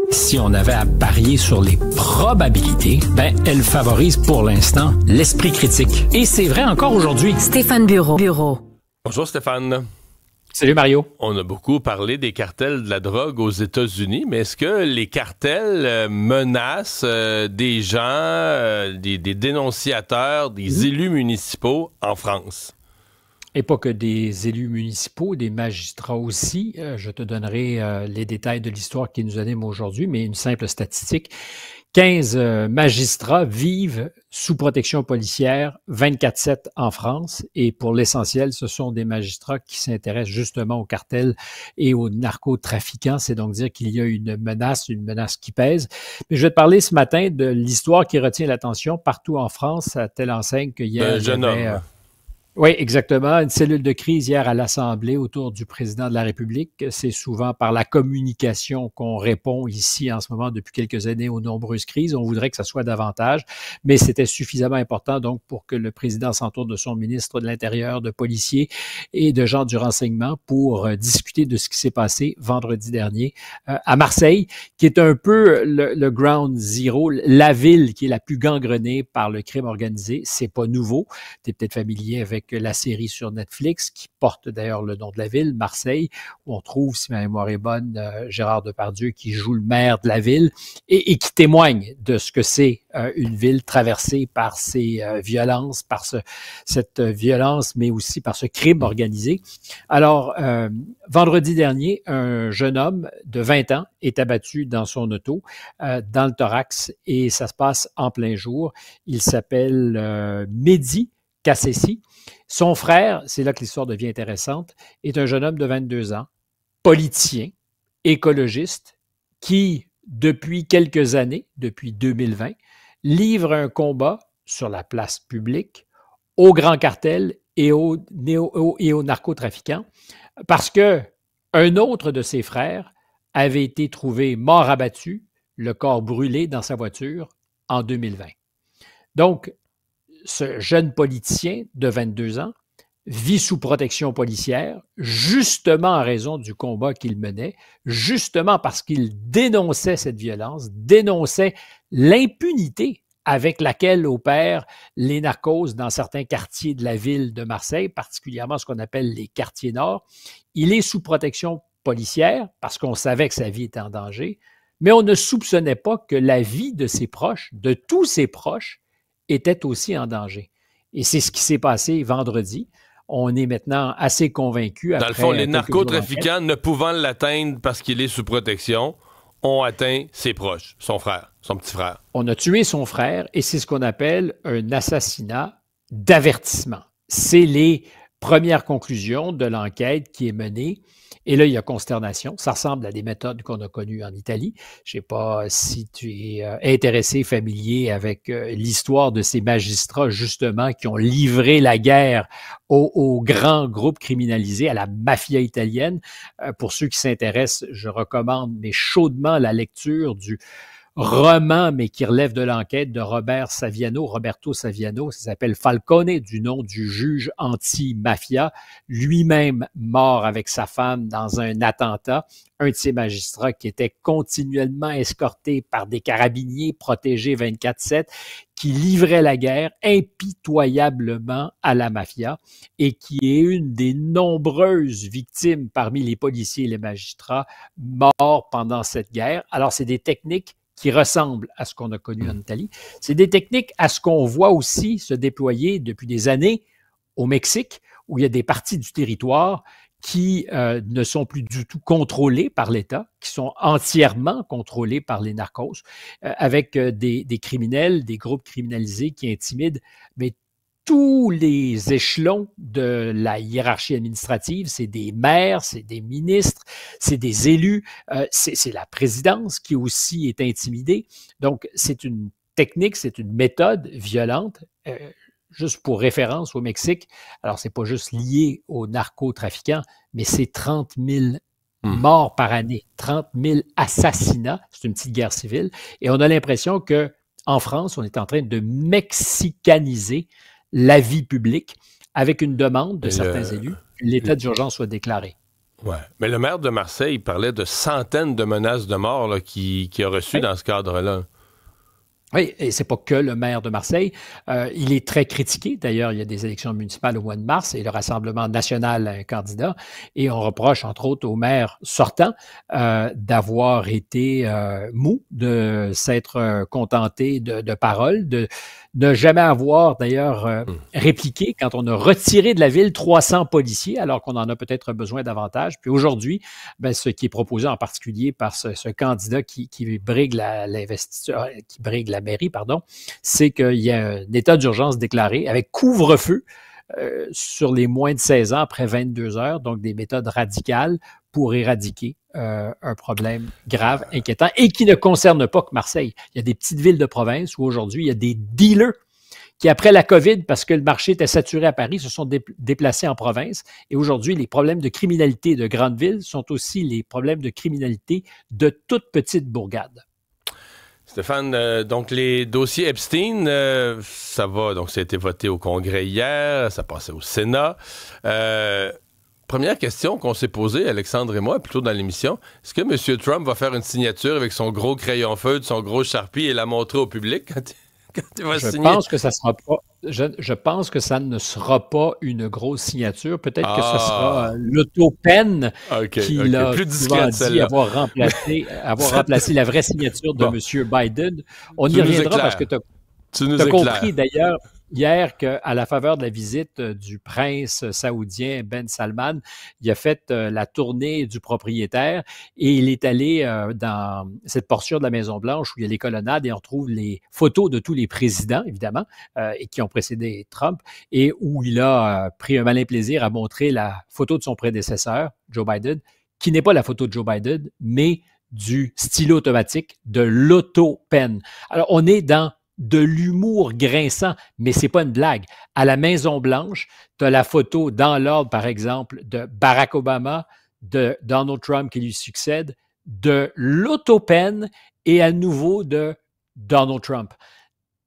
Si on avait à parier sur les probabilités, elle favorise pour l'instant l'esprit critique. Et c'est vrai encore aujourd'hui. Stéphane Bureau. Bonjour Stéphane. Salut Mario. On a beaucoup parlé des cartels de la drogue aux États-Unis, mais est-ce que les cartels menacent des gens, des dénonciateurs, des élus municipaux en France? Et pas que des élus municipaux, des magistrats aussi. Je te donnerai les détails de l'histoire qui nous anime aujourd'hui, mais une simple statistique. 15 magistrats vivent sous protection policière 24/7 en France et pour l'essentiel, ce sont des magistrats qui s'intéressent justement aux cartels et aux narcotrafiquants. C'est donc dire qu'il y a une menace qui pèse. Mais je vais te parler ce matin de l'histoire qui retient l'attention partout en France, à telle enseigne qu'il y a... Un jeune homme. Oui, exactement. Une cellule de crise hier à l'Assemblée autour du président de la République. C'est souvent par la communication qu'on répond ici en ce moment depuis quelques années aux nombreuses crises. On voudrait que ça soit davantage, mais c'était suffisamment important donc pour que le président s'entoure de son ministre de l'Intérieur, de policiers et de gens du renseignement pour discuter de ce qui s'est passé vendredi dernier à Marseille, qui est un peu le ground zero, la ville qui est la plus gangrenée par le crime organisé. C'est pas nouveau. Tu es peut-être familier avec la série sur Netflix, qui porte d'ailleurs le nom de la ville, Marseille, où on trouve, si ma mémoire est bonne, Gérard Depardieu qui joue le maire de la ville et qui témoigne de ce que c'est une ville traversée par ces violences, par cette violence, mais aussi par ce crime organisé. Alors, vendredi dernier, un jeune homme de 20 ans est abattu dans son auto, dans le thorax, et ça se passe en plein jour. Il s'appelle Mehdi Kassesi. Son frère, c'est là que l'histoire devient intéressante, est un jeune homme de 22 ans, politicien, écologiste, qui, depuis quelques années, depuis 2020, livre un combat sur la place publique aux grands cartels et aux narcotrafiquants, parce que un autre de ses frères avait été trouvé mort abattu, le corps brûlé dans sa voiture en 2020. Donc, ce jeune politicien de 22 ans vit sous protection policière, justement en raison du combat qu'il menait, justement parce qu'il dénonçait cette violence, dénonçait l'impunité avec laquelle opèrent les narcos dans certains quartiers de la ville de Marseille, particulièrement ce qu'on appelle les quartiers nord. Il est sous protection policière parce qu'on savait que sa vie était en danger, mais on ne soupçonnait pas que la vie de ses proches, de tous ses proches, était aussi en danger. Et c'est ce qui s'est passé vendredi. On est maintenant assez convaincus. Dans le fond, les narcotrafiquants, ne pouvant l'atteindre parce qu'il est sous protection, ont atteint ses proches, son frère, son petit frère. On a tué son frère et c'est ce qu'on appelle un assassinat d'avertissement. C'est les premières conclusions de l'enquête qui est menée. Et là, il y a consternation. Ça ressemble à des méthodes qu'on a connues en Italie. Je ne sais pas si tu es intéressé, familier avec l'histoire de ces magistrats, justement, qui ont livré la guerre aux grands groupes criminalisés, à la mafia italienne. Pour ceux qui s'intéressent, je recommande mais chaudement la lecture du roman, mais qui relève de l'enquête de Roberto Saviano, ça s'appelle Falcone, du nom du juge anti-mafia, lui-même mort avec sa femme dans un attentat, un de ces magistrats qui était continuellement escorté par des carabiniers protégés 24/7, qui livrait la guerre impitoyablement à la mafia et qui est une des nombreuses victimes parmi les policiers et les magistrats morts pendant cette guerre. Alors, c'est des techniques qui ressemblent à ce qu'on a connu en Italie. C'est des techniques à ce qu'on voit aussi se déployer depuis des années au Mexique, où il y a des parties du territoire qui ne sont plus du tout contrôlées par l'État, qui sont entièrement contrôlées par les narcos, avec des criminels, des groupes criminalisés qui intimident, mais tous les échelons de la hiérarchie administrative, c'est des maires, c'est des ministres, c'est des élus, c'est la présidence qui aussi est intimidée. Donc, c'est une technique, c'est une méthode violente. Juste pour référence, au Mexique, alors c'est pas juste lié aux narcotrafiquants, mais c'est 30 000 morts par année, 30 000 assassinats, c'est une petite guerre civile. Et on a l'impression qu'en France, on est en train de mexicaniser la vie publique avec une demande de certains élus que l'état d'urgence soit déclaré. Ouais. Mais le maire de Marseille parlait de centaines de menaces de mort là, qu'il a reçues dans ce cadre-là. Oui, et c'est pas que le maire de Marseille. Il est très critiqué. D'ailleurs, il y a des élections municipales au mois de mars et le Rassemblement national a un candidat. Et on reproche, entre autres, au maire sortant d'avoir été mou, de s'être contenté de paroles, de ne jamais avoir, d'ailleurs, répliqué quand on a retiré de la ville 300 policiers, alors qu'on en a peut-être besoin davantage. Puis aujourd'hui, ben, ce qui est proposé en particulier par ce candidat qui brigue l'investiture, qui brigue la mairie, pardon, c'est qu'il y a un état d'urgence déclaré avec couvre-feu sur les moins de 16 ans après 22 heures, donc des méthodes radicales pour éradiquer un problème grave, inquiétant, et qui ne concerne pas que Marseille. Il y a des petites villes de province où aujourd'hui, il y a des dealers qui, après la COVID, parce que le marché était saturé à Paris, se sont déplacés en province. Et aujourd'hui, les problèmes de criminalité de grandes villes sont aussi les problèmes de criminalité de toutes petites bourgades. Stéphane, donc les dossiers Epstein, ça va, donc ça a été voté au Congrès hier, ça passait au Sénat. Première question qu'on s'est posée, Alexandre et moi, plutôt dans l'émission, est-ce que M. Trump va faire une signature avec son gros crayon feutre, son gros Sharpie et la montrer au public quand il va signer? Pense que ça sera pas. Je pense que ça ne sera pas une grosse signature. Peut-être que ce sera l'autopen qui l'a souvent dit avoir remplacé la vraie signature de M. Biden. On y reviendra parce que tu as compris d'ailleurs hier qu'à la faveur de la visite du prince saoudien Ben Salman, il a fait la tournée du propriétaire et il est allé dans cette portion de la Maison-Blanche où il y a les colonnades et on retrouve les photos de tous les présidents, évidemment, et qui ont précédé Trump, et où il a pris un malin plaisir à montrer la photo de son prédécesseur, Joe Biden, qui n'est pas la photo de Joe Biden, mais du stylo automatique, de l'autopen. Alors, on est dans de l'humour grinçant, mais c'est pas une blague. À la Maison-Blanche, tu as la photo dans l'ordre, par exemple, de Barack Obama, de Donald Trump qui lui succède, de l'autopen et à nouveau de Donald Trump.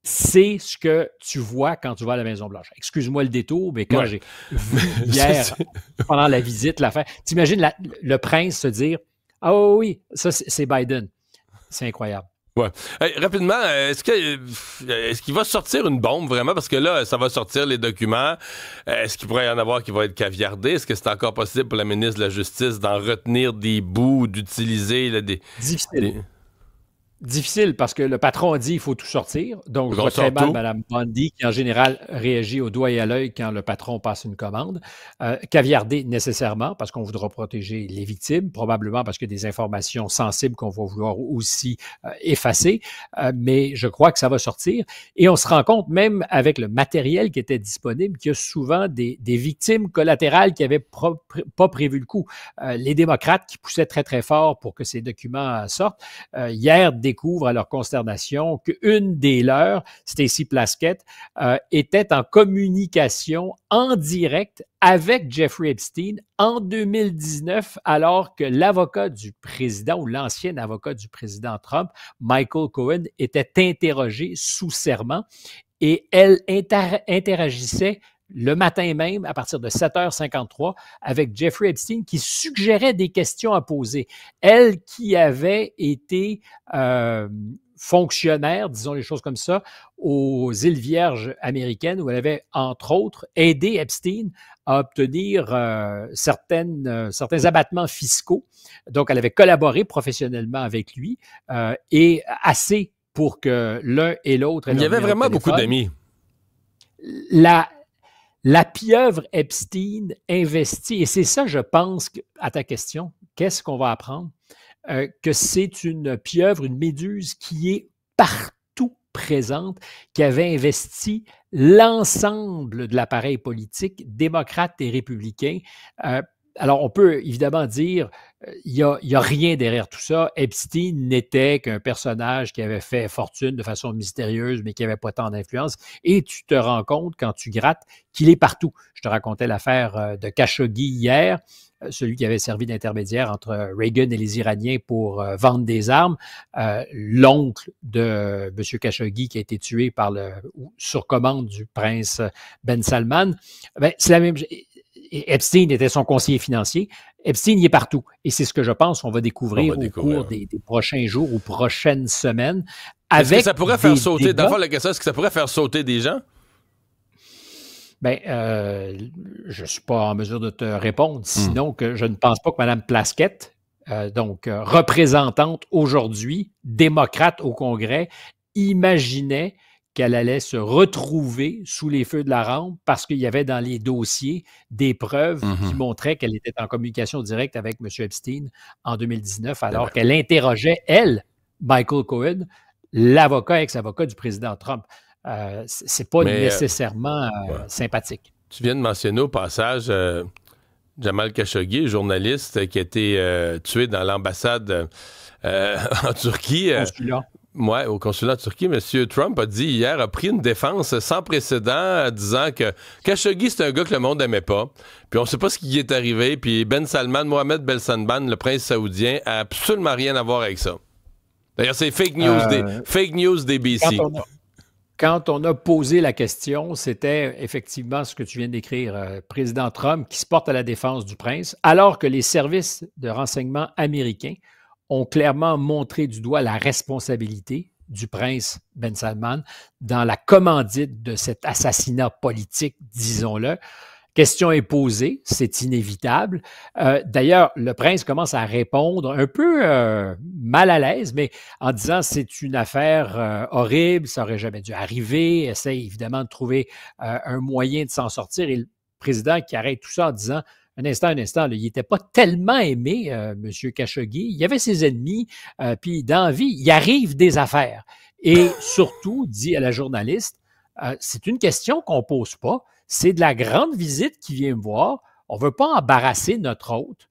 C'est ce que tu vois quand tu vas à la Maison-Blanche. Excuse-moi le détour, mais quand j'ai vu hier, pendant la visite, l'affaire, t'imagines le prince se dire « Ah oui, ça c'est Biden ». C'est incroyable. Ouais. Hey, rapidement, est-ce qu'il va sortir une bombe vraiment? Parce que là, ça va sortir les documents. Est-ce qu'il pourrait y en avoir qui vont être caviardés? Est-ce que c'est encore possible pour la ministre de la Justice d'en retenir des bouts, d'utiliser des... Difficile. Difficile parce que le patron a dit qu'il faut tout sortir. Donc, je vois très mal Mme Bondi qui, en général, réagit au doigt et à l'œil quand le patron passe une commande. Caviarder nécessairement parce qu'on voudra protéger les victimes, probablement parce qu'il y a des informations sensibles qu'on va vouloir aussi effacer. Mais je crois que ça va sortir. Et on se rend compte, même avec le matériel qui était disponible, qu'il y a souvent des victimes collatérales qui n'avaient pas prévu le coup. Les démocrates qui poussaient très, très fort pour que ces documents sortent, hier, découvrent à leur consternation qu'une des leurs, Stacey Plaskett, était en communication en direct avec Jeffrey Epstein en 2019, alors que l'avocat du président ou l'ancien avocat du président Trump, Michael Cohen, était interrogé sous serment et elle interagissait le matin même, à partir de 7h53, avec Jeffrey Epstein, qui suggérait des questions à poser. Elle qui avait été fonctionnaire, disons les choses comme ça, aux îles Vierges américaines, où elle avait, entre autres, aidé Epstein à obtenir certains abattements fiscaux. Donc, elle avait collaboré professionnellement avec lui et assez pour que l'un et l'autre... Il y avait vraiment beaucoup d'amis. La pieuvre Epstein investit, et c'est ça, je pense, à ta question, qu'est-ce qu'on va apprendre? Que c'est une pieuvre, une méduse qui est partout présente, qui avait investi l'ensemble de l'appareil politique, démocrate et républicain. Alors, on peut évidemment dire il y a rien derrière tout ça. Epstein n'était qu'un personnage qui avait fait fortune de façon mystérieuse, mais qui n'avait pas tant d'influence. Et tu te rends compte, quand tu grattes, qu'il est partout. Je te racontais l'affaire de Khashoggi hier, celui qui avait servi d'intermédiaire entre Reagan et les Iraniens pour vendre des armes. L'oncle de M. Khashoggi qui a été tué sur commande du prince Ben Salman. Ben, c'est la même... Epstein était son conseiller financier. Epstein, il est partout. Et c'est ce que je pense qu'on va découvrir au cours des prochains jours ou prochaines semaines. Est-ce que ça pourrait faire sauter, d'abord la question, est-ce que ça pourrait faire sauter des gens? Bien, je ne suis pas en mesure de te répondre, sinon que je ne pense pas que Mme Plaskett, représentante aujourd'hui, démocrate au Congrès, imaginait qu'elle allait se retrouver sous les feux de la rampe parce qu'il y avait dans les dossiers des preuves qui montraient qu'elle était en communication directe avec M. Epstein en 2019, alors qu'elle interrogeait, elle, Michael Cohen, l'avocat, ex-avocat du président Trump. C'est pas nécessairement sympathique. Tu viens de mentionner au passage Jamal Khashoggi, journaliste qui a été tué dans l'ambassade en Turquie. Oui, au consulat de Turquie, M. Trump a pris une défense sans précédent, disant que Khashoggi, c'est un gars que le monde n'aimait pas. Puis on ne sait pas ce qui est arrivé. Puis Mohammed Ben Salman, le prince saoudien, a absolument rien à voir avec ça. D'ailleurs, c'est fake news d'ABC. Quand on a posé la question, c'était effectivement ce que tu viens d'écrire, président Trump qui se porte à la défense du prince, alors que les services de renseignement américains ont clairement montré du doigt la responsabilité du prince Ben Salman dans la commandite de cet assassinat politique, disons-le. Question est posée, c'est inévitable. D'ailleurs, le prince commence à répondre un peu mal à l'aise, mais en disant c'est une affaire horrible, ça n'aurait jamais dû arriver, essaye évidemment de trouver un moyen de s'en sortir. Et le président qui arrête tout ça en disant un instant, là, il n'était pas tellement aimé, M. Khashoggi. Il y avait ses ennemis, puis dans la vie, il arrive des affaires. Et surtout, dit à la journaliste, c'est une question qu'on ne pose pas. C'est de la grande visite qui vient me voir. On ne veut pas embarrasser notre hôte.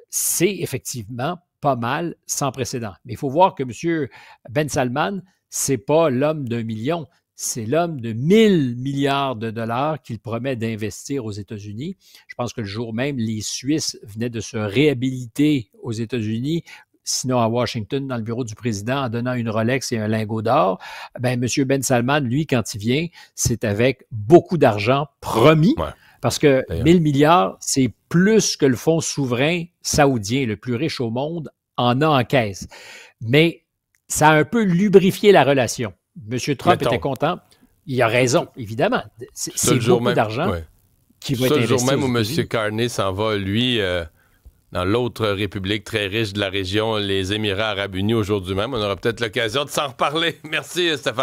C'est effectivement pas mal sans précédent. Mais il faut voir que M. Ben Salman, ce n'est pas l'homme d'1 million. C'est l'homme de 1000 milliards de dollars qu'il promet d'investir aux États-Unis. Je pense que le jour même, les Suisses venaient de se réhabiliter aux États-Unis, sinon à Washington, dans le bureau du président, en donnant une Rolex et un lingot d'or. Ben, M. Ben Salman, lui, quand il vient, c'est avec beaucoup d'argent promis, parce que 1000 milliards, c'est plus que le fonds souverain saoudien, le plus riche au monde, en a en caisse. Mais ça a un peu lubrifié la relation. M. Trump était content. Il a raison, évidemment. C'est beaucoup d'argent qui va être investi. Le jour même où M. Carney s'en va, lui, dans l'autre république très riche de la région, les Émirats arabes unis, aujourd'hui même. On aura peut-être l'occasion de s'en reparler. Merci, Stéphane.